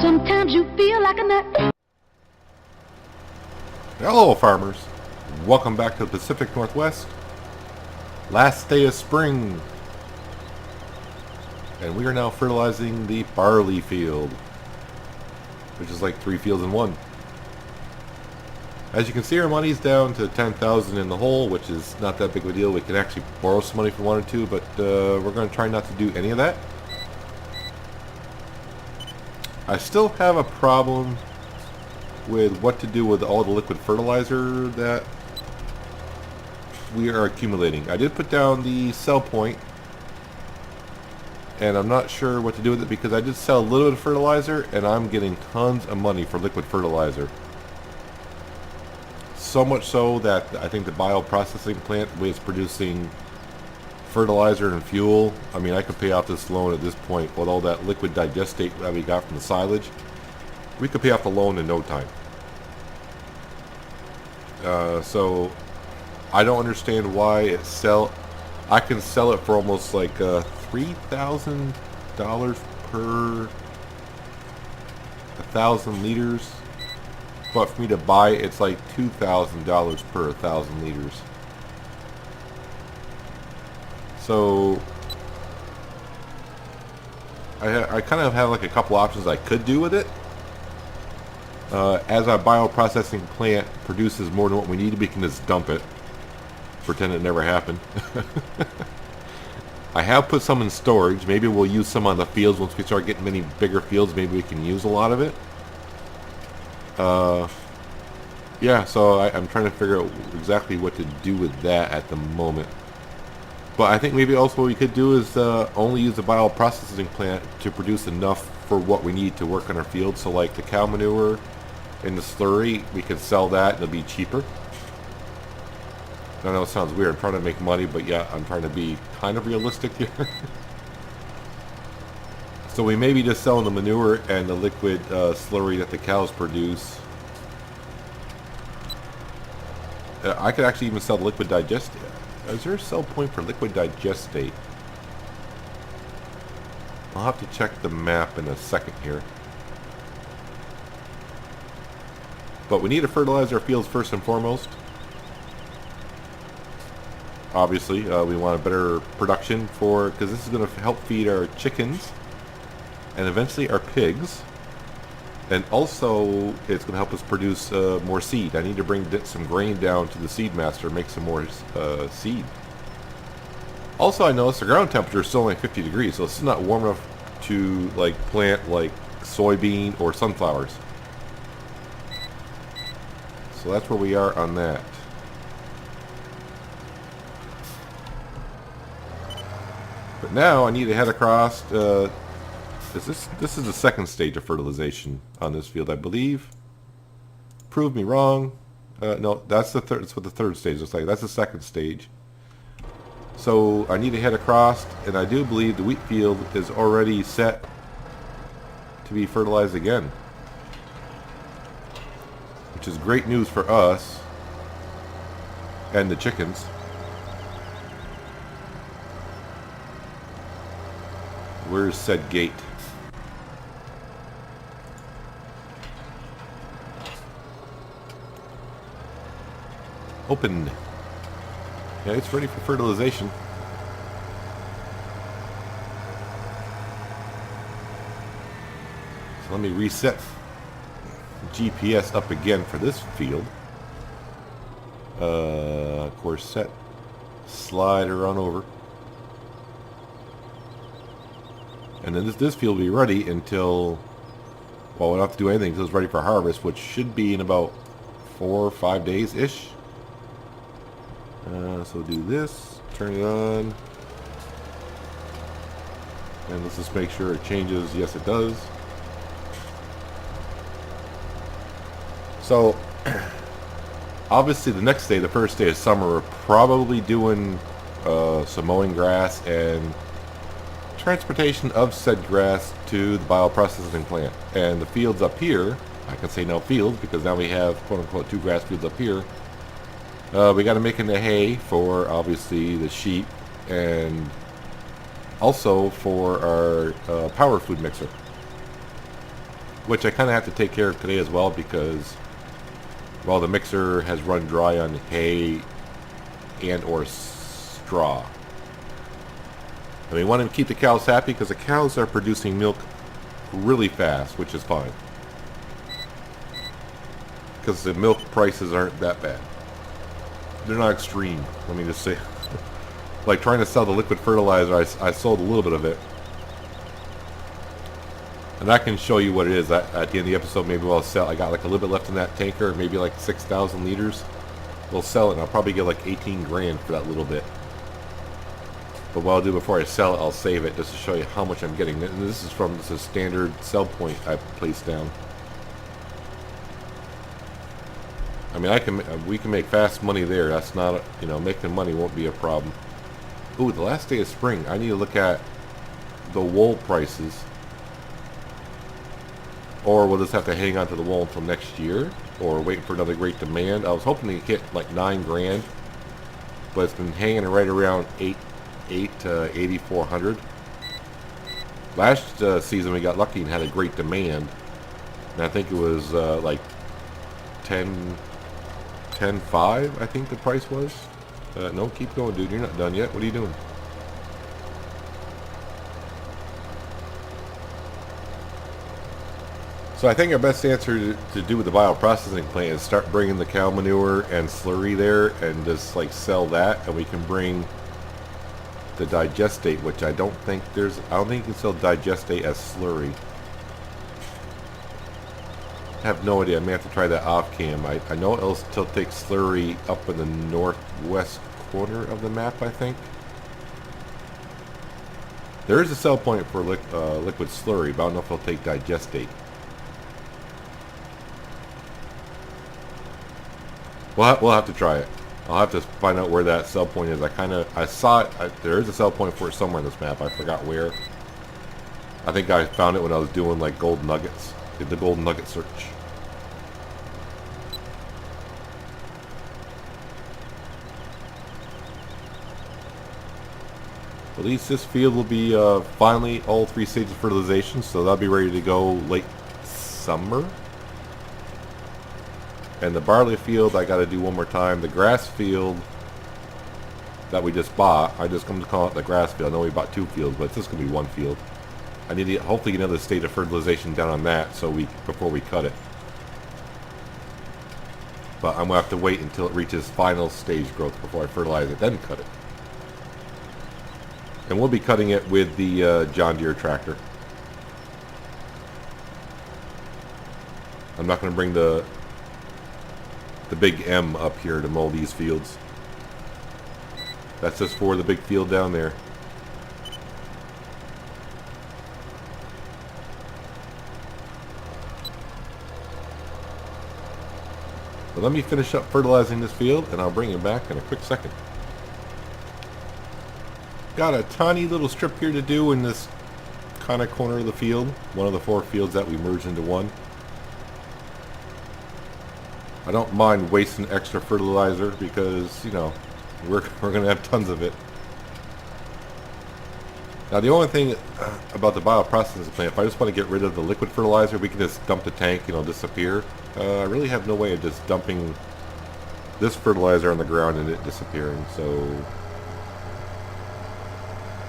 Sometimes you feel like a nut. Hello farmers, welcome back to the Pacific Northwest. Last day of spring, and we are now fertilizing the barley field, which is like 3 fields in one. As you can see, our money's down to 10,000 in the hole, which is not that big of a deal. We can actually borrow some money if we wanted to, but we're going to try not to do any of that. I still have a problem with what to do with all the liquid fertilizer that we are accumulating. I did put down the sell point, and I'm not sure what to do with it because I did sell a little bit of fertilizer, and I'm getting tons of money for liquid fertilizer. So much so that I think the bioprocessing plant, the way it's producing fertilizer and fuel, I mean, I could pay off this loan at this point with all that liquid digestate that we got from the silage. We could pay off the loan in no time. So I don't understand why I can sell it for almost like $3,000 per 1,000 liters. But for me to buy it, it's like $2,000 per 1,000 liters. So I kind of have like a couple options I could do with it. As our bioprocessing plant produces more than what we need, we can just dump it. Pretend it never happened. I have put some in storage. Maybe we'll use some on the fields once we start getting many bigger fields. Maybe we can use a lot of it. Yeah, so I'm trying to figure out exactly what to do with that at the moment. But I think maybe also what we could do is only use the bioprocessing plant to produce enough for what we need to work on our field. So like the cow manure and the slurry, we could sell that and it'll be cheaper. I know it sounds weird. I'm trying to make money, but yeah, I'm trying to be kind of realistic here. So we may be just selling the manure and the liquid slurry that the cows produce. I could actually even sell the liquid digestate. Is there a sell point for liquid digestate? I'll have to check the map in a second here. But we need to fertilize our fields first and foremost. Obviously, we want a better production because this is going to help feed our chickens and eventually our pigs. And also, it's going to help us produce more seed. I need to bring some grain down to the seed master and make some more seed. Also, I noticed the ground temperature is still only 50 degrees, so it's not warm enough to like plant like soybean or sunflowers. So that's where we are on that. But now I need to head across. This is the second stage of fertilization on this field, I believe. Prove me wrong. No, that's the third. That's what the third stage looks like. That's the second stage. So I need to head across, and I do believe the wheat field is already set to be fertilized again, which is great news for us and the chickens. Where's said gate? Opened. Yeah, it's ready for fertilization. So let me reset GPS up again for this field. Of course, set slider on over. And then this field will be ready until, well, we don't have to do anything until it's ready for harvest, which should be in about 4 or 5 days-ish. So do this, turn it on, and let's just make sure it changes. Yes, it does. So, obviously the next day, the first day of summer, we're probably doing some mowing grass and transportation of said grass to the bioprocessing plant. And the fields up here, I can say no fields because now we have quote-unquote 2 grass fields up here. We got to make in the hay for obviously the sheep and also for our power food mixer. which I kind of have to take care of today as well because, well, the mixer has run dry on hay and or straw. And we want to keep the cows happy because the cows are producing milk really fast, which is fine. Because the milk prices aren't that bad. They're not extreme, let me just say. Like trying to sell the liquid fertilizer, I sold a little bit of it. And I can show you what it is. At the end of the episode, maybe I'll sell. I got like a little bit left in that tanker, maybe like 6,000 liters. We'll sell it and I'll probably get like 18 grand for that little bit. But what I'll do before I sell it, I'll save it just to show you how much I'm getting. And this is a standard sell point I placed down. I mean, we can make fast money there. That's not, making money won't be a problem. Ooh, the last day of spring. I need to look at the wool prices. Or we'll just have to hang on to the wool until next year. Or wait for another great demand. I was hoping to hit like 9 grand. But it's been hanging right around 8 to 8,400. Last season we got lucky and had a great demand. And I think it was like 10.5, I think the price was. No, keep going, dude. You're not done yet. What are you doing? So I think our best answer to do with the bioprocessing plant is start bringing the cow manure and slurry there and just like sell that, and we can bring the digestate, which I don't think you can sell digestate as slurry. I have no idea. I may have to try that off cam. I know it'll still take slurry up in the northwest corner of the map, I think. There is a sell point for liquid slurry, but I don't know if it'll take digestate. We'll have to try it. I'll have to find out where that sell point is. I saw it. There is a sell point for it somewhere in this map. I forgot where. I think I found it when I was doing like gold nuggets. Did the gold nugget search. At least this field will be finally all 3 stages of fertilization, so that'll be ready to go late summer. And the barley field I got to do one more time. The grass field that we just bought, I just come to call it the grass field. I know we bought 2 fields, but it's just gonna be 1 field. I need to hopefully get another stage of fertilization down on that before we cut it. But I'm gonna have to wait until it reaches final stage growth before I fertilize it, then cut it. And we'll be cutting it with the John Deere tractor. I'm not gonna bring the big M up here to mow these fields. That's just for the big field down there. But let me finish up fertilizing this field and I'll bring it back in a quick second. Got a tiny little strip here to do in this kind of corner of the field. One of the 4 fields that we merged into one. I don't mind wasting extra fertilizer because, we're going to have tons of it. Now the only thing about the bioprocessing plant, if I just want to get rid of the liquid fertilizer, we can just dump the tank and it'll disappear. I really have no way of just dumping this fertilizer on the ground and it disappearing, so...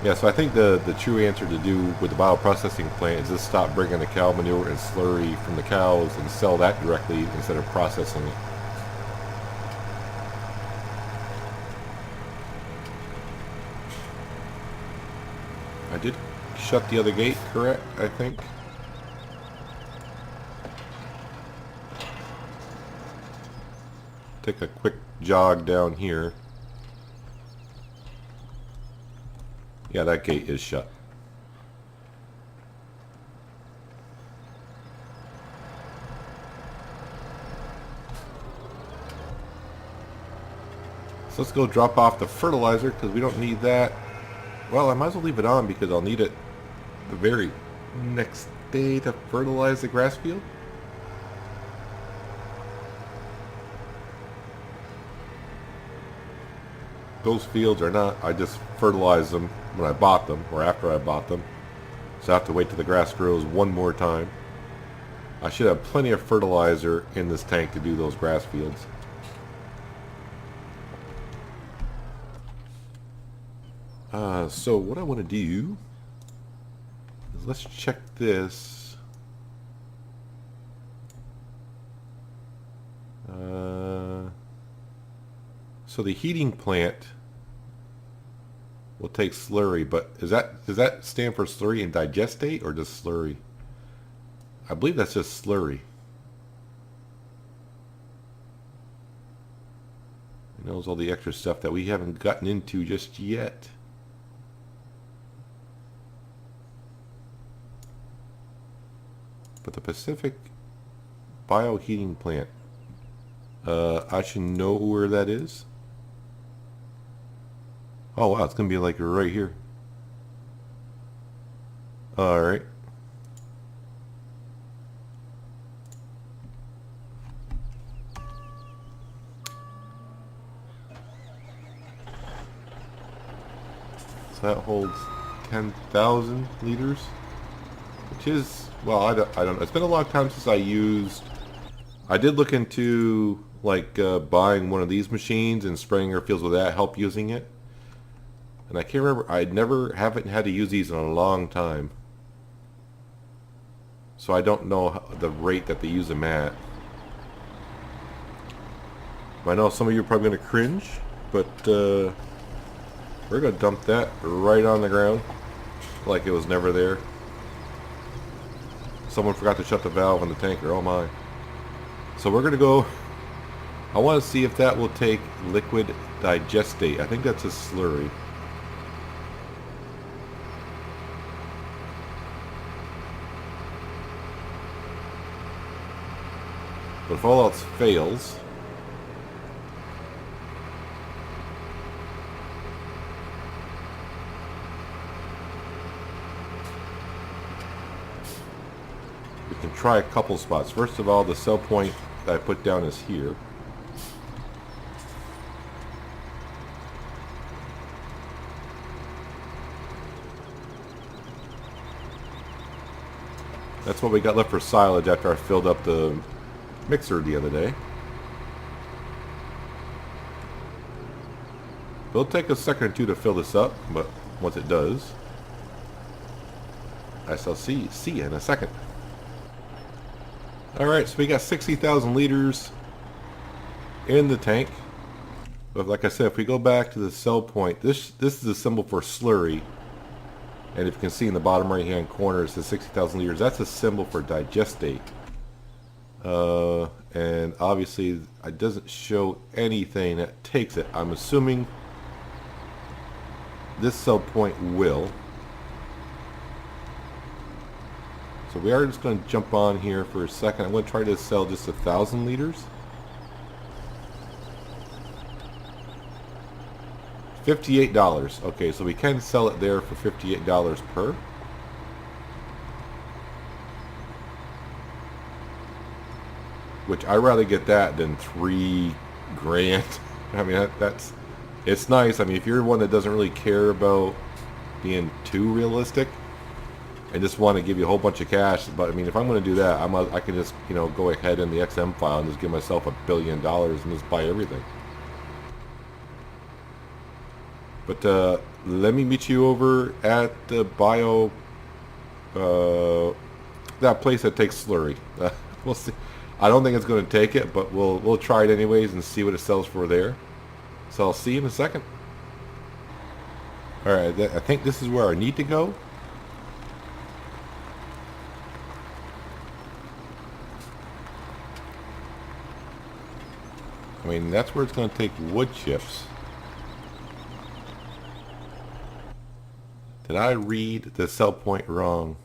Yeah, so I think the true answer to do with the bioprocessing plant is just stop bringing the cow manure and slurry from the cows and sell that directly instead of processing it. I did shut the other gate, correct, I think. Take a quick jog down here. Yeah, that gate is shut. So let's go drop off the fertilizer because we don't need that. Well, I might as well leave it on because I'll need it the very next day to fertilize the grass field. Those fields are not, I just fertilized them when I bought them or after I bought them. So I have to wait till the grass grows one more time. I should have plenty of fertilizer in this tank to do those grass fields. So what I want to do is let's check this. So the heating plant will take slurry, but does that stand for slurry and digestate or just slurry? I believe that's just slurry. It knows all the extra stuff that we haven't gotten into just yet. But the Pacific Bioheating Plant, I should know where that is. Oh wow, it's gonna be like right here. Alright. So that holds 10,000 liters, which is, well, I don't know. It's been a long time since I did look into like buying one of these machines and spraying our fields with that, help using it. And I can't remember, haven't had to use these in a long time. So I don't know the rate that they use them at. I know some of you are probably going to cringe, but we're going to dump that right on the ground like it was never there. Someone forgot to shut the valve on the tanker. Oh my. So we're going to go, I want to see if that will take liquid digestate. I think that's a slurry. But if all else fails, we can try a couple spots. First of all, the cell point that I put down is here. That's what we got left for silage after I filled up the mixer the other day. It'll take a second or two to fill this up, but once it does, I shall see you in a second. Alright, so we got 60,000 liters in the tank. But like I said, if we go back to the cell point, this is the symbol for slurry. And if you can see in the bottom right hand corner, it says 60,000 liters. That's a symbol for digestate. And obviously it doesn't show anything that takes it. I'm assuming this cell point will. So we are just going to jump on here for a second. I'm going to try to sell just 1,000 liters. $58. Okay, so we can sell it there for $58 per. Which I'd rather get that than $3 grand. I mean, it's nice. I mean, if you're one that doesn't really care about being too realistic and just want to give you a whole bunch of cash, but I mean, if I'm going to do that, I can just, you know, go ahead in the XM file and just give myself $1 billion and just buy everything. But let me meet you over at the that place that takes slurry. We'll see. I don't think it's going to take it, but we'll try it anyways and see what it sells for there. So I'll see you in a second. Alright, I think this is where I need to go. I mean, that's where it's going to take wood chips. Did I read the sell point wrong?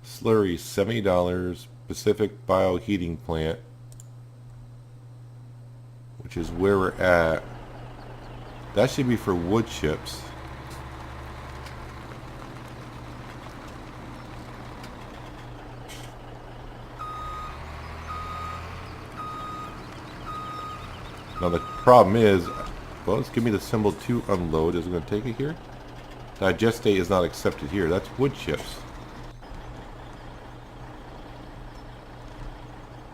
Slurry, $70. Pacific Bioheating Plant, which is where we're at. That should be for wood chips. Now the problem is, well, let's give me the symbol to unload. Is it going to take it here? Digestate is not accepted here. That's wood chips.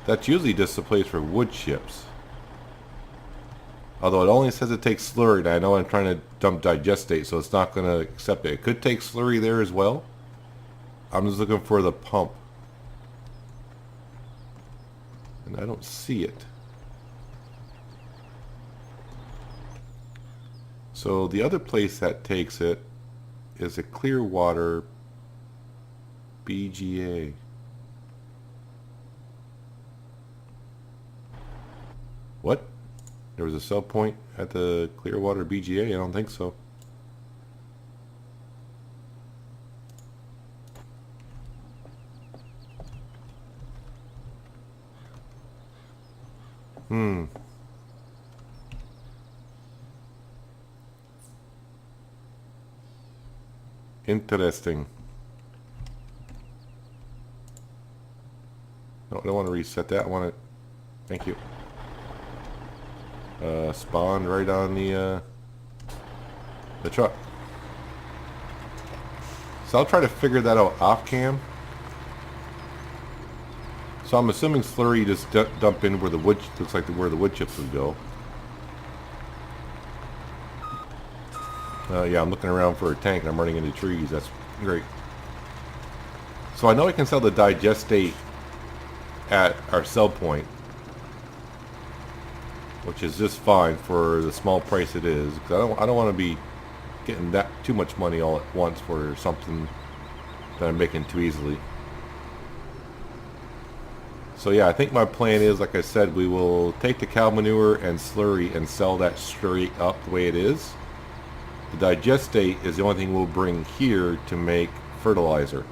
That's usually just a place for wood chips. Although it only says it takes slurry, and I know I'm trying to dump digestate, so it's not going to accept it. It could take slurry there as well. I'm just looking for the pump. And I don't see it. So the other place that takes it is a Clearwater BGA. What? There was a sell point at the Clearwater BGA? I don't think so. Interesting. No, I don't want to reset that. I want to... Thank you. Spawned right on the truck. So I'll try to figure that out off cam. So I'm assuming slurry just dump in where the wood looks like where the wood chips would go. Yeah, I'm looking around for a tank and I'm running into trees. That's great. So I know I can sell the digestate at our sell point, which is just fine for the small price it is. Because I don't want to be getting that too much money all at once for something that I'm making too easily. So yeah, I think my plan is, like I said, we will take the cow manure and slurry and sell that straight up the way it is. The digestate is the only thing we'll bring here to make fertilizer.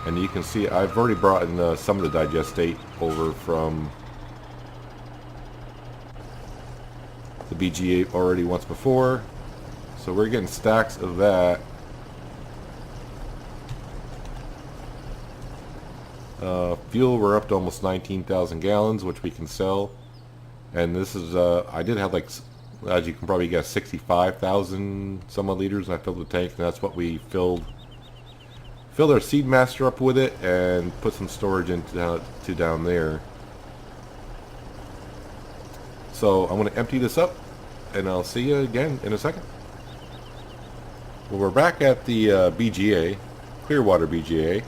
And you can see I've already brought in some of the digestate over from the BGA already once before. So we're getting stacks of that. Fuel, we're up to almost 19,000 gallons, which we can sell. And this is, I did have like, as you can probably guess, 65,000 some odd liters, and I filled the tank, and that's what we filled our seed master up with it, and put some storage into down there. So I'm going to empty this up, and I'll see you again in a second. Well, we're back at the BGA, Clearwater BGA.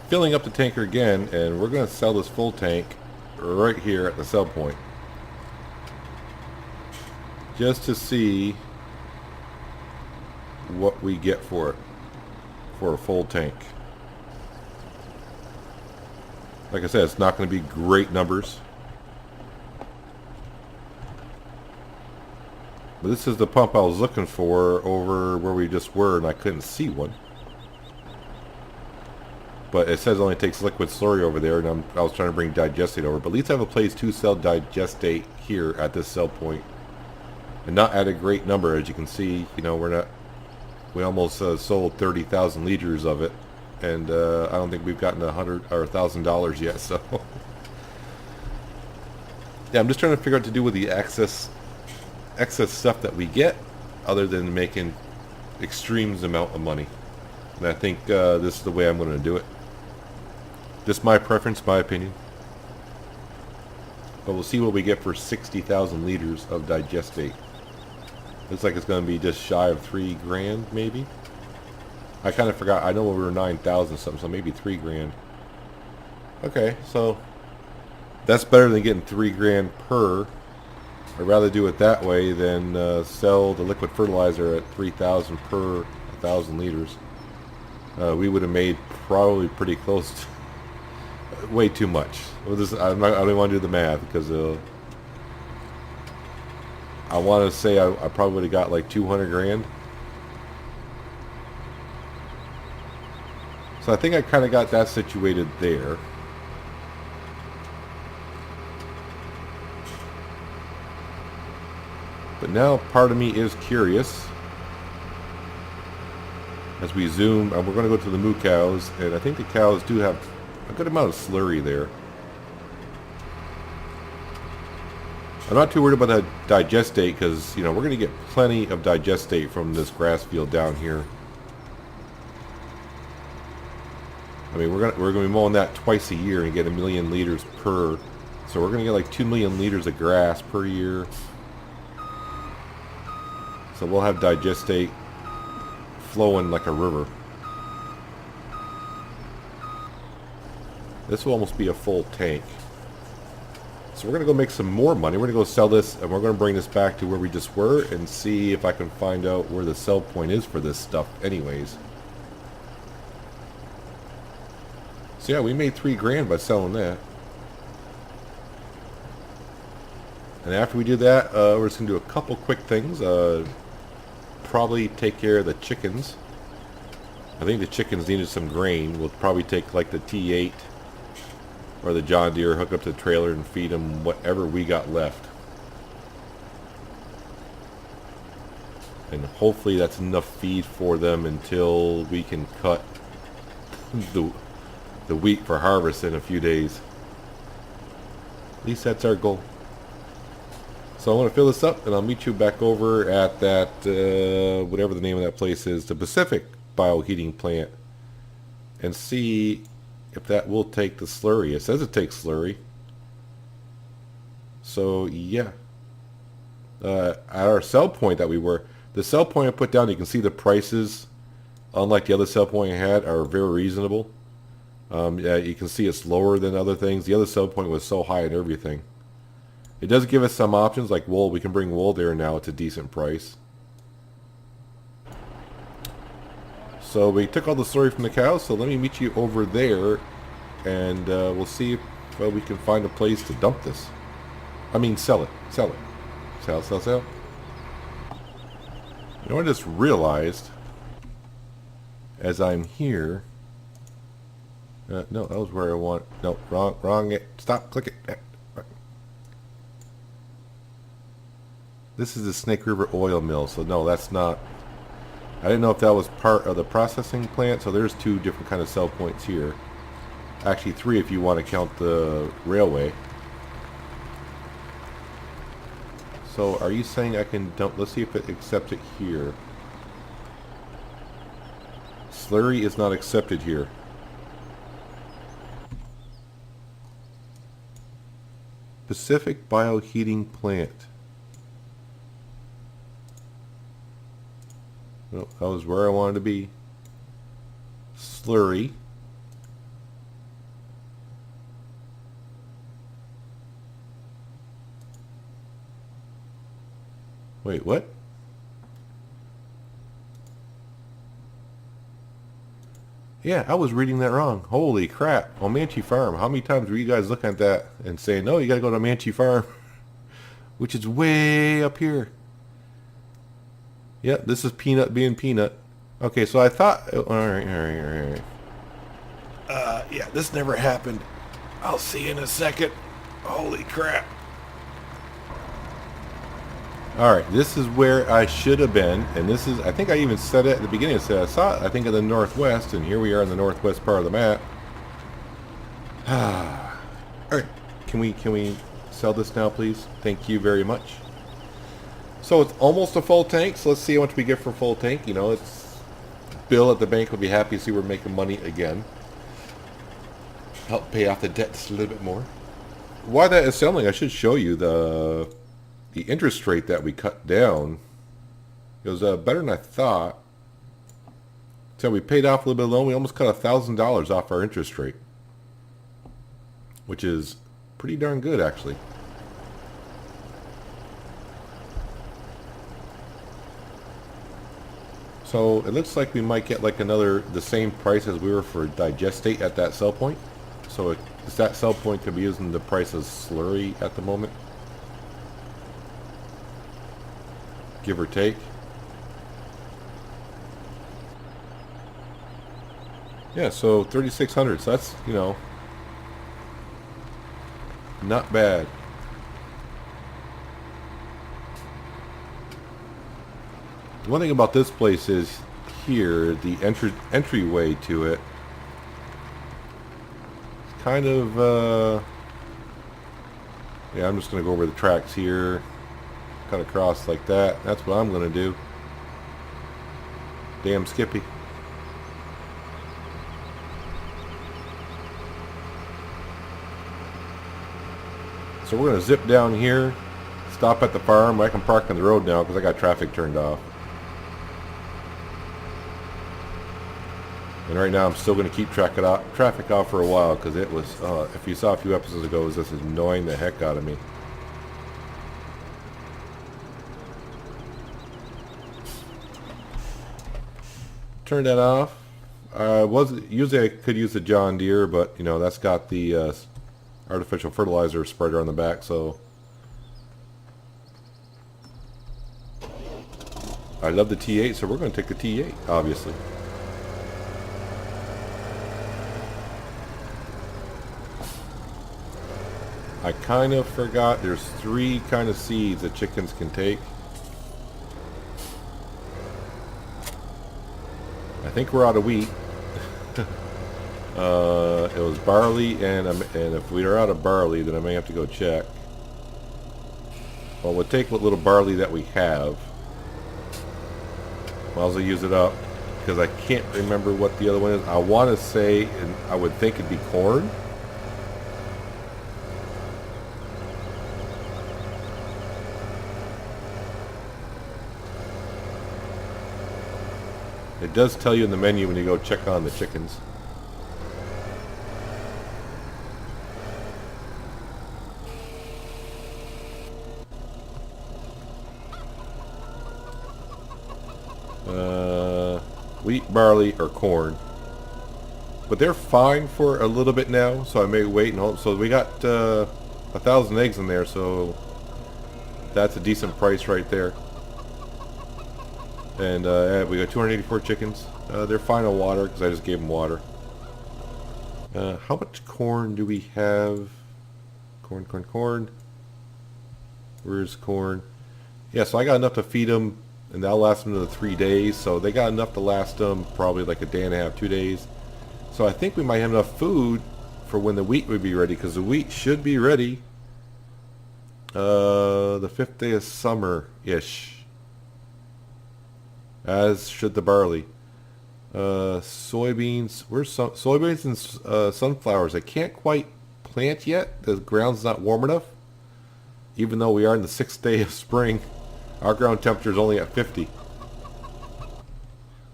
Filling up the tanker again, and we're going to sell this full tank right here at the sell point, just to see what we get for it, for a full tank. Like I said, it's not going to be great numbers, but this is the pump I was looking for over where we just were, and I couldn't see one. But it says it only takes liquid slurry over there, and I was trying to bring digestate over. But at least I have a place to sell digestate here at this sell point, and not at a great number. As you can see, you know, we almost sold 30,000 liters of it, and I don't think we've gotten $100 or $1,000 yet. So yeah, I'm just trying to figure out what to do with the excess stuff that we get, other than making extremes amount of money. And I think this is the way I'm going to do it. Just my preference, my opinion. But we'll see what we get for 60,000 liters of digestate. Looks like it's going to be just shy of $3,000, maybe. I kind of forgot. I know we were 9,000 something, so maybe $3,000. Okay, so that's better than getting $3,000 per. I'd rather do it that way than sell the liquid fertilizer at $3,000 per 1,000 liters. We would have made probably pretty close to way too much. I don't want to do the math, because I want to say I probably would have got like $200,000. So I think I kind of got that situated there. But now part of me is curious. As we zoom, and we're going to go to the moo cows, and I think the cows do have a good amount of slurry there. I'm not too worried about that digestate, because, you know, we're going to get plenty of digestate from this grass field down here. mean, we're gonna be mowing that twice a year and get 1,000,000 liters per. So we're gonna get like 2,000,000 liters of grass per year. So we'll have digestate flowing like a river. This will almost be a full tank. So we're going to go make some more money. We're going to go sell this, and we're going to bring this back to where we just were and see if I can find out where the sell point is for this stuff anyways. So yeah, we made $3,000 by selling that. And after we do that, we're just going to do a couple quick things. Probably take care of the chickens. I think the chickens needed some grain. We'll probably take like the T8 or the John Deere, hook up to the trailer and feed them whatever we got left. And hopefully that's enough feed for them until we can cut the wheat for harvest in a few days. At least that's our goal. So I want to fill this up and I'll meet you back over at that, whatever the name of that place is, the Pacific Bioheating Plant, and see if that will take the slurry. It says it takes slurry. So yeah. At our sell point that we were, the sell point I put down, you can see the prices, unlike the other sell point I had, are very reasonable. Yeah, you can see it's lower than other things. The other sell point was so high and everything. It does give us some options like wool. We can bring wool there now at a decent price. So we took all the slurry from the cows, so let me meet you over there, and we'll see if we can find a place to dump this. I mean, sell it. Sell it. Sell, sell, sell. You know, I just realized, as I'm here... no, that was where I want... No, wrong. Stop, click it. This is the Snake River Oil Mill, so no, that's not... I didn't know if that was part of the processing plant, so there's two different kind of sell points here. Actually, three if you want to count the railway. So, are you saying I can dump... Let's see if it accepts it here. Slurry is not accepted here. Pacific Bioheating Plant. Well, that was where I wanted to be. Slurry. Wait, what? Yeah, I was reading that wrong. Holy crap. On Manchi Farm. How many times were you guys looking at that and saying, no, you gotta go to Manchi Farm, which is way up here. Yep, this is Peanut being Peanut. Okay, so I thought... Alright. Yeah, this never happened. I'll see you in a second. Holy crap. Alright, this is where I should have been. And this is... I think I even said it at the beginning. I said I saw it, I think, in the northwest. And here we are in the northwest part of the map. Alright, can we sell this now, please? Thank you very much. So it's almost a full tank, so let's see how much we get for a full tank. You know, it's... Bill at the bank will be happy to see we're making money again. Help pay off the debt just a little bit more. Why that is selling, I should show you the interest rate that we cut down. It was better than I thought. So we paid off a little bit of loan. We almost cut $1,000 off our interest rate, which is pretty darn good, actually. So it looks like we might get like the same price as we were for digestate at that sell point. So that sell point could be using the price of slurry at the moment, give or take. Yeah, so 3,600. So that's, you know, not bad. One thing about this place is here, the entryway to it, it's kind of, yeah, I'm just going to go over the tracks here, cut across like that. That's what I'm going to do. Damn Skippy. So we're going to zip down here, stop at the farm. I can park on the road now because I got traffic turned off. And right now I'm still going to keep traffic off for a while because it was, if you saw a few episodes ago, it was just annoying the heck out of me. Turn that off. Usually I could use the John Deere, but you know that's got the artificial fertilizer spreader on the back, so I love the T8, so we're going to take the T8, obviously. I kind of forgot there's 3 kind of seeds that chickens can take. I think we're out of wheat. It was barley, and if we are out of barley, then I may have to go check. Well, we'll take what little barley that we have. Might as well use it up, because I can't remember what the other one is. I want to say, and I would think it'd be corn. It does tell you in the menu when you go check on the chickens. Wheat, barley, or corn. But they're fine for a little bit now, so I may wait and hope. So we got 1,000 eggs in there, so that's a decent price right there. And we got 284 chickens. They're fine on water because I just gave them water. How much corn do we have? Corn. Where's corn? Yeah, so I got enough to feed them, and that'll last them another 3 days. So they got enough to last them probably like a day and a half, 2 days. So I think we might have enough food for when the wheat would be ready, because the wheat should be ready the 5th day of summer-ish. As should the barley. Soybeans. Where's soybeans and sunflowers? I can't quite plant yet. The ground's not warm enough. Even though we are in the 6th day of spring, our ground temperature is only at 50.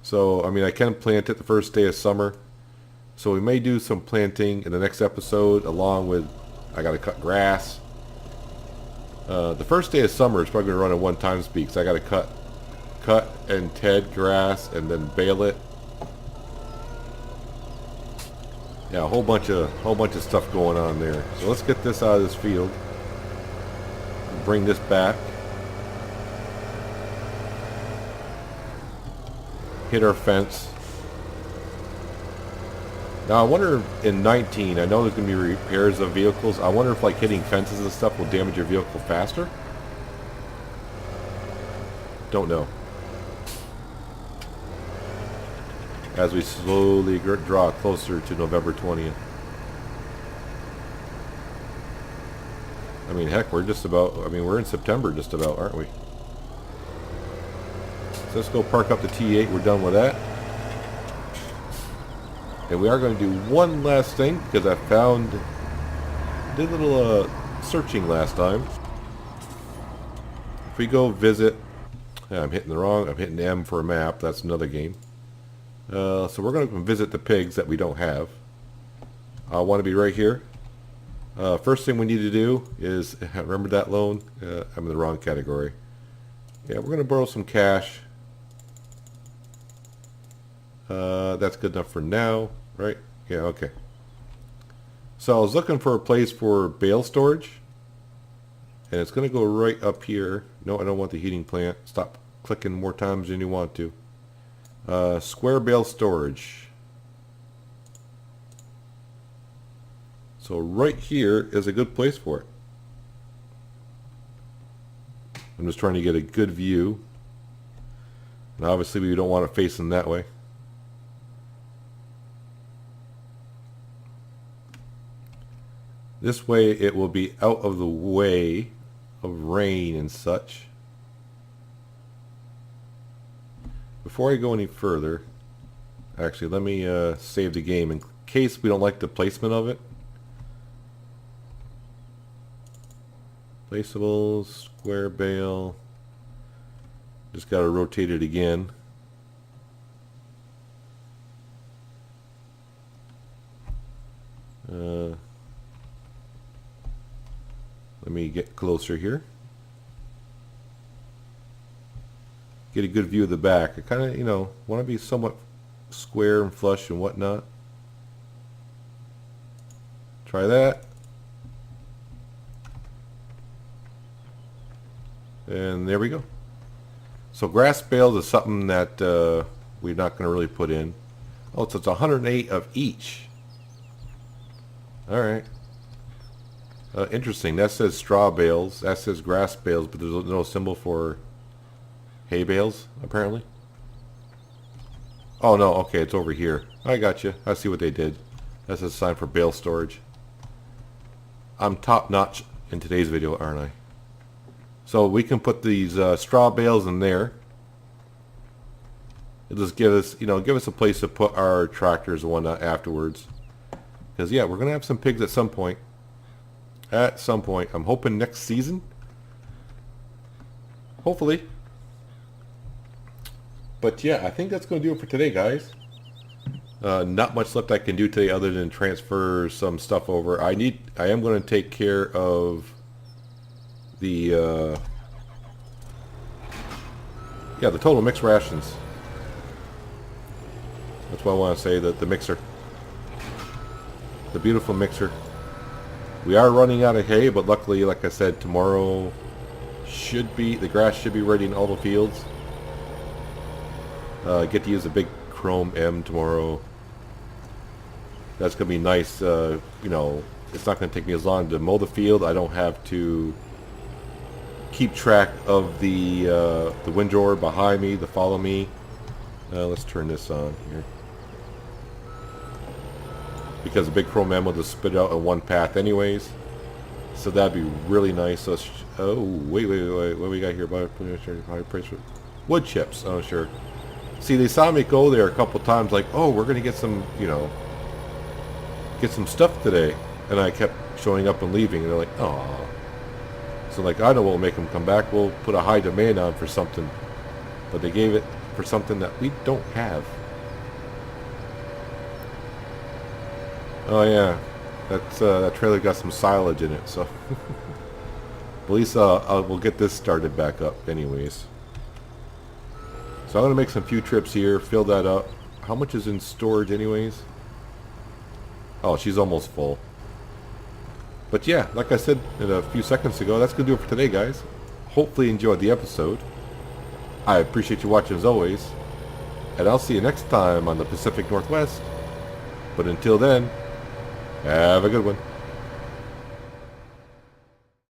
So, I mean, I can plant it the 1st day of summer. So we may do some planting in the next episode, along with, I got to cut grass. The 1st day of summer is probably going to run at 1 time speed, so I got to cut and ted grass and then bale it. Yeah, a whole bunch of stuff going on there. So let's get this out of this field. Bring this back. Hit our fence. Now I wonder in 19, I know there's going to be repairs of vehicles. I wonder if like hitting fences and stuff will damage your vehicle faster. Don't know. As we slowly draw closer to November 20th. I mean, heck, we're just about, I mean, we're in September just about, aren't we? So let's go park up the T8. We're done with that. And we are going to do one last thing, because I did a little searching last time. If we go visit, I'm hitting M for a map. That's another game. So we're going to visit the pigs that we don't have. I want to be right here. First thing we need to do is, remember that loan? I'm in the wrong category. Yeah, we're going to borrow some cash. That's good enough for now, right? Yeah, okay. So I was looking for a place for bale storage. And it's going to go right up here. No, I don't want the heating plant. Stop clicking more times than you want to. Square bale storage. So right here is a good place for it. I'm just trying to get a good view. And obviously we don't want it facing that way. This way it will be out of the way of rain and such. Before I go any further, actually let me save the game in case we don't like the placement of it. Placeables, square bale. Just got to rotate it again. Let me get closer here. Get a good view of the back. I kind of, you know, want to be somewhat square and flush and whatnot. Try that. And there we go. So grass bales is something that we're not going to really put in. Oh, so it's 108 of each. Alright. Interesting. That says straw bales. That says grass bales, but there's no symbol for hay bales, apparently. Oh, no. Okay, it's over here. I got you. I see what they did. That's a sign for bale storage. I'm top-notch in today's video, aren't I? So we can put these straw bales in there. It'll just give us, you know, give us a place to put our tractors and whatnot afterwards. Because, yeah, we're going to have some pigs at some point. At some point. I'm hoping next season. Hopefully. But, yeah, I think that's going to do it for today, guys. Not much left I can do today other than transfer some stuff over. I am going to take care of the total mixed rations. That's what I want to say, that the mixer. The beautiful mixer. We are running out of hay, but luckily, like I said, tomorrow the grass should be ready in all the fields. Get to use a big Chrome M tomorrow. That's going to be nice. You know, it's not going to take me as long to mow the field. I don't have to keep track of the windrower behind me to follow me. Let's turn this on here. Because the big Chrome M will just spit out in one path anyways. So that'd be really nice. So oh, wait. What we got here? Wood chips. Oh, sure. See, they saw me go there a couple times like, oh, we're going to get some, you know, get some stuff today. And I kept showing up and leaving. And they're like, oh. So like, I know we'll make them come back. We'll put a high demand on for something. But they gave it for something that we don't have. Oh yeah, that trailer got some silage in it, so at least we'll get this started back up anyways. So I'm going to make some few trips here, fill that up. How much is in storage anyways? Oh, she's almost full. But yeah, like I said a few seconds ago, that's going to do it for today, guys. Hopefully you enjoyed the episode. I appreciate you watching as always. And I'll see you next time on the Pacific Northwest. But until then, have a good one.